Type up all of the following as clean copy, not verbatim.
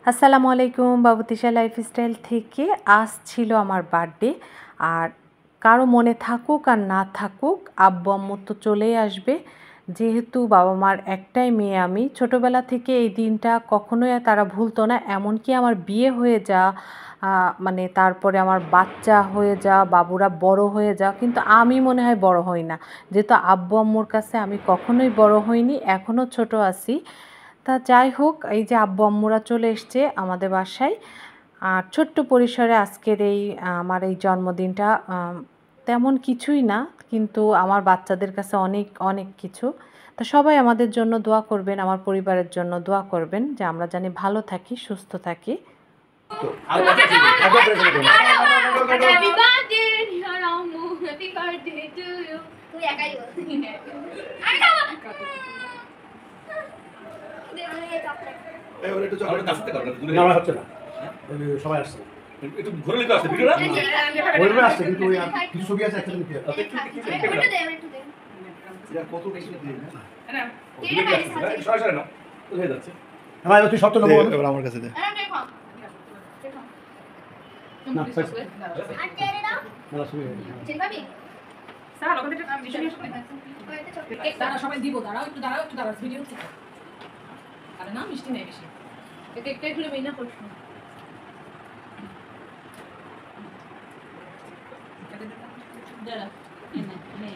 আসসালামু আলাইকুম, বাবুতিশা লাইফস্টাইল থেকে। আজ ছিল আমার বার্থডে। আর কারো মনে থাকুক আর না থাকুক, আব্বু আম্মু তো চলেই আসবে। যেহেতু বাবা মার একটাই মেয়ে আমি, ছোটোবেলা থেকে এই দিনটা কখনোই তারা ভুলতো না। এমনকি আমার বিয়ে হয়ে মানে তারপরে আমার বাচ্চা হয়ে যাওয়া, বাবুরা বড় হয়ে যাওয়া, কিন্তু আমি মনে হয় বড় হই না। যেহেতু আব্বু আম্মুর কাছে আমি কখনোই বড় হইনি, এখনও ছোট আছি। তা যাই হোক, এই যে আব্বু আম্মুরা চলে এসছে আমাদের বাসায়। আর ছোট্ট পরিসরে আজকের আমার এই জন্মদিনটা তেমন কিছুই না, কিন্তু আমার বাচ্চাদের কাছে অনেক অনেক কিছু। তো সবাই আমাদের জন্য দোয়া করবেন, আমার পরিবারের জন্য দোয়া করবেন, যে আমরা জানি ভালো থাকি, সুস্থ থাকি। সবাই আসছে, একটু ঘুরে লিখে আসছে ভিডিওটা ওইভাবে আসছে, কিন্তু কিছু ছবি আছে একটা নিতে হবে। কত বেশি দিয়ে না সরাসরি না হয়ে যাচ্ছে। ভাই তুই সত্য নেবো এবার আমার কাছে দে না পয়সা না শুনে চিনবাবি স্যার ওখানে একটা মিশন নিয়ে আসবে দাঁড়া সবাই দিব দাঁড়াও একটু ভিডিও হচ্ছে। আরে না মিষ্টি নেই বেশি একটাই খুলে মেইনা করছো দাঁড়া নে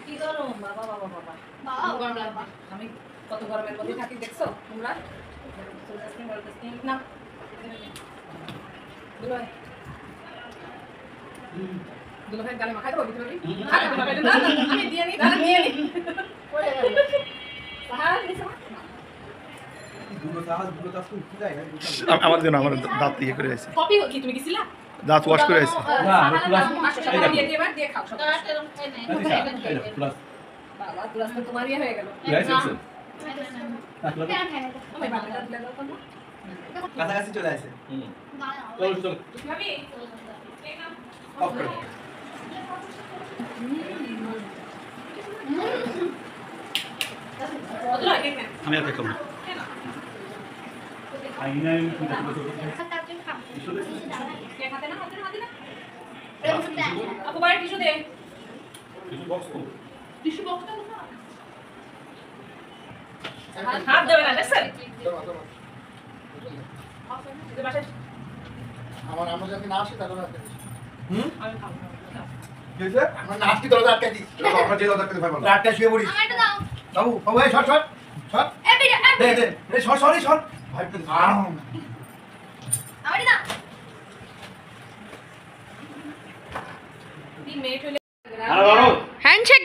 কি করো বাবা আমি কত গরমের মধ্যে থাকি দেখছো তোমরা না দুলো ভাই গালে মাখাই দেবো দিতে পারি আমি দিয়ে নি গালে দিয়ে নি আমার জন্য আমার দাঁত ইয়ে করে আছে কপি কি তুমি গেছিলা দাঁত ওয়াশ করে আছে না দিয়ে দিয়ে এবার দিয়ে খাও সব বাবা প্লাস তো তোমার ইয়ে হয়ে গেল কাছাকাছি চলে আসে চলো চলো ভাবি অফ করে আমি আর দেখলাম আইনা আপু বাইরে টিস্যু দে টিস্যু বক্স তো হাত দেবে না দেখছেন আমার আমরা যদি না আসি তাহলে আমি খাবো কি হইছে আমরা না আসি তাহলে আটকে দিই আমরা যে দাদা পেতে পারবো না আটকে শুয়ে পড়ি আমারটা দাও বাবু বাবু এই শট এ দে দে শট ভাই প্লিজ আমারটা দাও 3 মিনিট হলে হ্যান্ডশেক